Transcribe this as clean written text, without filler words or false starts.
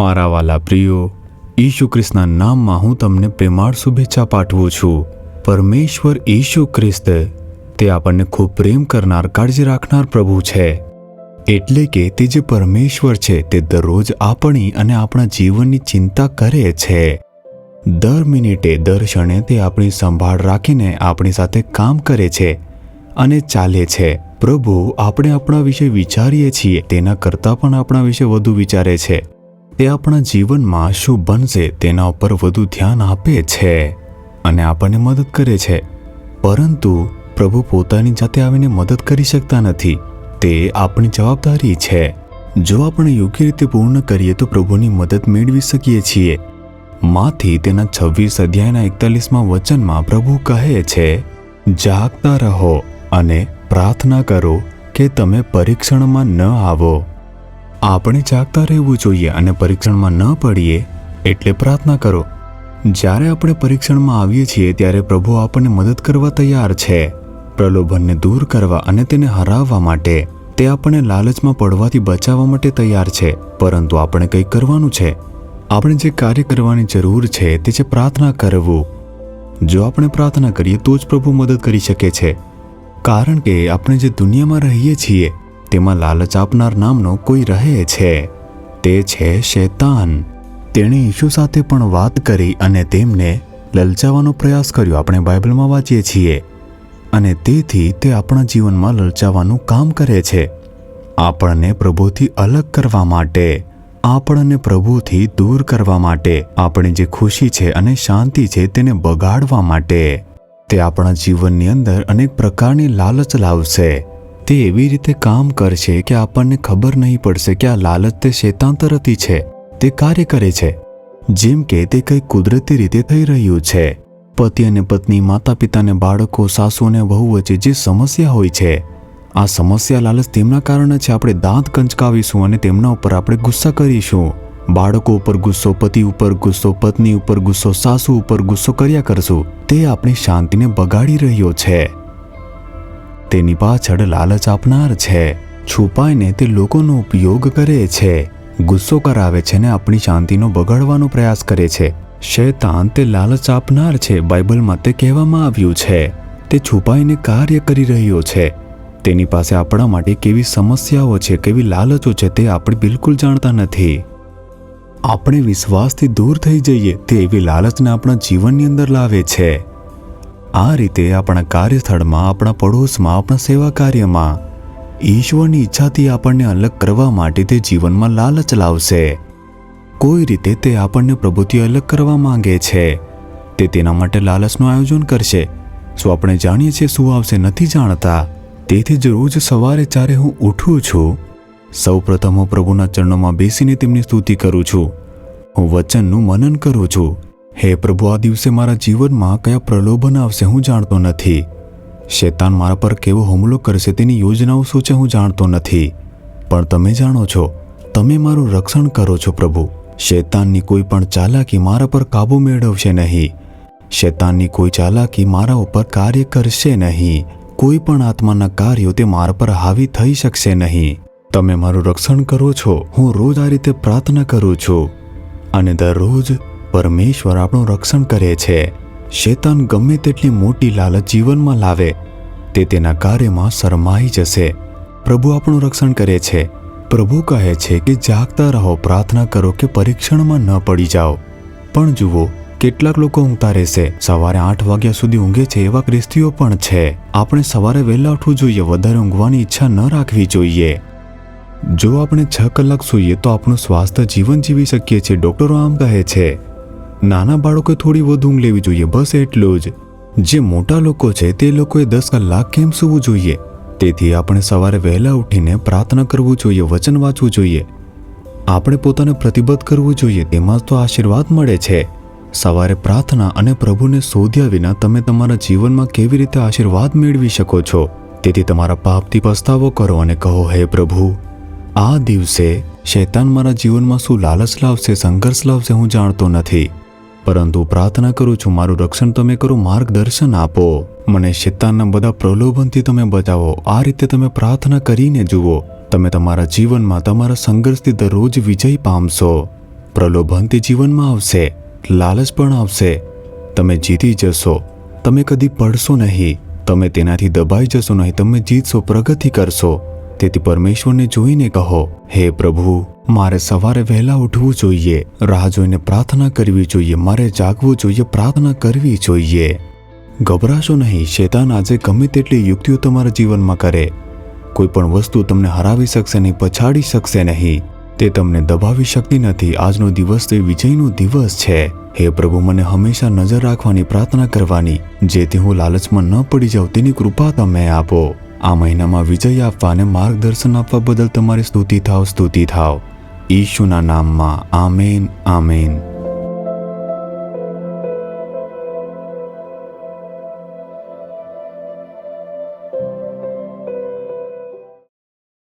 મારા વાલા પ્રિયો, ઈસુ ખ્રિસ્તના નામમાં હું તમને પ્રેમાળ શુભેચ્છા પાઠવું છું। પરમેશ્વર ઈસુ ખ્રિસ્ત તે આપણને ખૂબ પ્રેમ કરનાર, કાળજી રાખનાર પ્રભુ છે। એટલે કે તે જે પરમેશ્વર છે તે દરરોજ આપણી અને આપણા જીવનની ચિંતા કરે છે। દર મિનિટે, દર ક્ષણે તે આપણી સંભાળ રાખીને આપણી સાથે કામ કરે છે અને ચાલે છે। પ્રભુ આપણે આપણા વિશે વિચારીએ છીએ તેના કરતાં પણ આપણા વિશે વધુ વિચારે છે। તે આપણા જીવનમાં શું બનશે તેના ઉપર વધુ ધ્યાન આપે છે અને આપણને મદદ કરે છે। પરંતુ પ્રભુ પોતાની જાતે આવીને મદદ કરી શકતા નથી, તે આપણી જવાબદારી છે। જો આપણે યોગ્ય રીતે પૂર્ણ કરીએ તો પ્રભુની મદદ મેળવી શકીએ છીએ। માથી તેના 26 અધ્યાયના 41મા વચનમાં પ્રભુ કહે છે, જાગતા રહો અને પ્રાર્થના કરો કે તમે પરીક્ષણમાં ન આવો। આપણે જાગતા રહેવું જોઈએ અને પરીક્ષણમાં ન પડીએ એટલે પ્રાર્થના કરો। જ્યારે આપણે પરીક્ષણમાં આવીએ છીએ ત્યારે પ્રભુ આપણને મદદ કરવા તૈયાર છે, પ્રલોભનને દૂર કરવા અને તેને હરાવવા માટે। તે આપણને લાલચમાં પડવાથી બચાવવા માટે તૈયાર છે, પરંતુ આપણે કંઈક કરવાનું છે। આપણે જે કાર્ય કરવાની જરૂર છે તે છે પ્રાર્થના કરવું। જો આપણે પ્રાર્થના કરીએ તો જ પ્રભુ મદદ કરી શકે છે, કારણ કે આપણે જે દુનિયામાં રહીએ છીએ તેમાં લાલચ આપનાર નામનો કોઈ રહે છે, તે છે શૈતાન। તેણે ઈસુ સાથે પણ વાત કરી અને તેમને લલચાવવાનો પ્રયાસ કર્યો, આપણે બાઇબલમાં વાંચીએ છીએ। અને તેથી તે આપણા જીવનમાં લલચાવવાનું કામ કરે છે, આપણને પ્રભુથી અલગ કરવા માટે, આપણને પ્રભુથી દૂર કરવા માટે, આપણી જે ખુશી છે અને શાંતિ છે તેને બગાડવા માટે। તે આપણા જીવનની અંદર અનેક પ્રકારની લાલચ લાવશે। તે એવી રીતે કામ કરશે કે આપણને ખબર નહીં પડશે કે આ લાલચ તે શૈતાન તરફથી છે, તે કાર્ય કરે છે। જેમ કે તે કંઈક કુદરતી રીતે થઈ રહ્યું છે। પતિ અને પત્ની, માતા પિતા અને બાળકો, સાસુ અને વહુ વચ્ચે જે સમસ્યા હોય છે, આ સમસ્યા લાલચ તેમના કારણે છે। આપણે દાંત કંચકાવીશું અને તેમના ઉપર આપણે ગુસ્સા કરીશું। બાળકો ઉપર ગુસ્સો, પતિ ઉપર ગુસ્સો, પત્ની ઉપર ગુસ્સો, સાસુ ઉપર ગુસ્સો કર્યા કરશું। તે આપણી શાંતિને બગાડી રહ્યો છે। તેની પાછળ લાલચ આપનાર છે। છુપાઈને તે લોકોનો ઉપયોગ કરે છે, ગુસ્સો કરાવે છે અને આપણી શાંતિનો બગાડવાનો પ્રયાસ કરે છે। શૈતાન તે લાલચ આપનાર છે। બાઇબલમાં તે કહેવામાં આવ્યું છે, તે છુપાઈને કાર્ય કરી રહ્યો છે। તેની પાસે આપણા માટે કેવી સમસ્યાઓ છે, કેવી લાલચો છે તે આપણે બિલકુલ જાણતા નથી। આપણે વિશ્વાસથી દૂર થઈ જઈએ તે એવી લાલચને આપણા જીવનની અંદર લાવે છે। આ રીતે આપણા કાર્યસ્થળમાં, આપણા પડોશમાં, આપણા સેવા કાર્યમાં ઈશ્વરની ઈચ્છાથી આપણને અલગ કરવા માટે તે જીવનમાં લાલચ લાવશે। કોઈ રીતે તે આપણને પ્રભુથી અલગ કરવા માંગે છે। તે તેના માટે લાલચનું આયોજન કરશે। શું આપણે જાણીએ છીએ શું આવશે? નથી જાણતા। તેથી જ રોજ સવારે જ્યારે હું ઉઠું છું, સૌ પ્રથમ હું પ્રભુના ચરણોમાં બેસીને તેમની સ્તુતિ કરું છું। હું વચનનું મનન કરું છું। હે પ્રભુ, આ દિવસે મારા જીવનમાં કયા પ્રલોભન આવશે હું જાણતો નથી। શૈતાન મારા પર કેવો હુમલો કરશે તેની યોજનાઓ શું છે હું જાણતો નથી, પણ તમે જાણો છો। તમે મારું રક્ષણ કરો છો પ્રભુ। શૈતાનની કોઈ પણ ચાલાકી મારા પર કાબુ મેળવશે નહીં। શૈતાનની કોઈ ચાલાકી મારા ઉપર કાર્ય કરશે નહીં। કોઈ પણ આત્માના કાર્યો તે મારા પર હાવી થઈ શકશે નહીં। તમે મારું રક્ષણ કરો છો। હું રોજ આ રીતે પ્રાર્થના કરું છું અને દરરોજ પરમેશ્વર આપણું રક્ષણ કરે છે। શૈતાન ગમે તેટલી મોટી લાલચ જીવનમાં લાવે, તે તેના કાર્યમાં શરમાઈ જશે। પ્રભુ આપણું રક્ષણ કરે છે। પ્રભુ કહે છે કે જાગતા રહો, પ્રાર્થના કરો કે પરીક્ષણમાં ન પડી જાઓ। પણ જુઓ, કેટલાક લોકો ઊંઘતા રહેશે, સવારે 8 વાગ્યા સુધી ઊંઘે છે એવા ખ્રિસ્તીઓ પણ છે। આપણે સવારે વહેલા ઉઠવું જોઈએ, વધારે ઊંઘવાની ઈચ્છા ન રાખવી જોઈએ। જો આપણે 6 કલાક સૂઈએ તો આપણું સ્વાસ્થ્ય જીવન જીવી શકીએ છીએ। ડૉક્ટરો આમ કહે છે। નાના બાળકોએ થોડી વધુ ઊંઘ લેવી જોઈએ, બસ એટલું જ। જે મોટા લોકો છે તે લોકોએ 10 કલાક કેમ સૂવું જોઈએ? તેથી આપણે સવારે વહેલા ઉઠીને પ્રાર્થના કરવું જોઈએ, વચન વાંચવું જોઈએ, આપણે પોતાને પ્રતિબદ્ધ કરવું જોઈએ, તેમાં જ તો આશીર્વાદ મળે છે। સવારે પ્રાર્થના અને પ્રભુને શોધ્યા વિના તમે તમારા જીવનમાં કેવી રીતે આશીર્વાદ મેળવી શકો છો? તેથી તમારા પાપથી પસ્તાવો કરો અને કહો, હે પ્રભુ, આ દિવસે શૈતાન મારા જીવનમાં શું લાલચ લાવશે, સંઘર્ષ લાવશે હું જાણતો નથી, પરંતુ પ્રાર્થના કરું છું મારું રક્ષણ તમે કરો, માર્ગદર્શન આપો, મને શૈતાનના બધા પ્રલોભનથી તમે બચાવો। આ રીતે તમે પ્રાર્થના કરીને જુઓ, તમે તમારા જીવનમાં તમારા સંઘર્ષથી દરરોજ વિજય પામશો। પ્રલોભન તે જીવનમાં આવશે, લાલચ પણ આવશે. તમે જીતી જશો. તમે કદી પડશો નહીં. તમે તેનાથી દબાઈ જશો નહીં. તમે જીતશો, પ્રગતિ કરશો. તેથી પરમેશ્વરને જોઈને કહો, હે પ્રભુ, મારે સવારે વહેલા ઉઠવું જોઈએ, રાહ જોઈને પ્રાર્થના કરવી જોઈએ, મારે જાગવું જોઈએ, પ્રાર્થના કરવી જોઈએ. ગભરાશો નહીં. શૈતાન આજે ગમે તેટલી યુક્તિઓ તમારા જીવનમાં કરે, કોઈ પણ વસ્તુ તમને હરાવી શકશે નહીં, પછાડી શકશે નહીં. તે તમને દબાવી શકતી નથી. આજનો દિવસ તે વિજયનો દિવસ છે. હે પ્રભુ, મને હંમેશા નજર રાખવાની, પ્રાર્થના કરવાની, જેથી હું લાલચમાં ન પડી જાઉં. તેની કૃપા તમે આપો. આ મહિનામાં વિજય આપવા અને માર્ગદર્શન આપવા બદલ તમારી સ્તુતિ થાવ, સ્તુતિ થાવ. ઈશુના નામમાં આમેન, આમેન.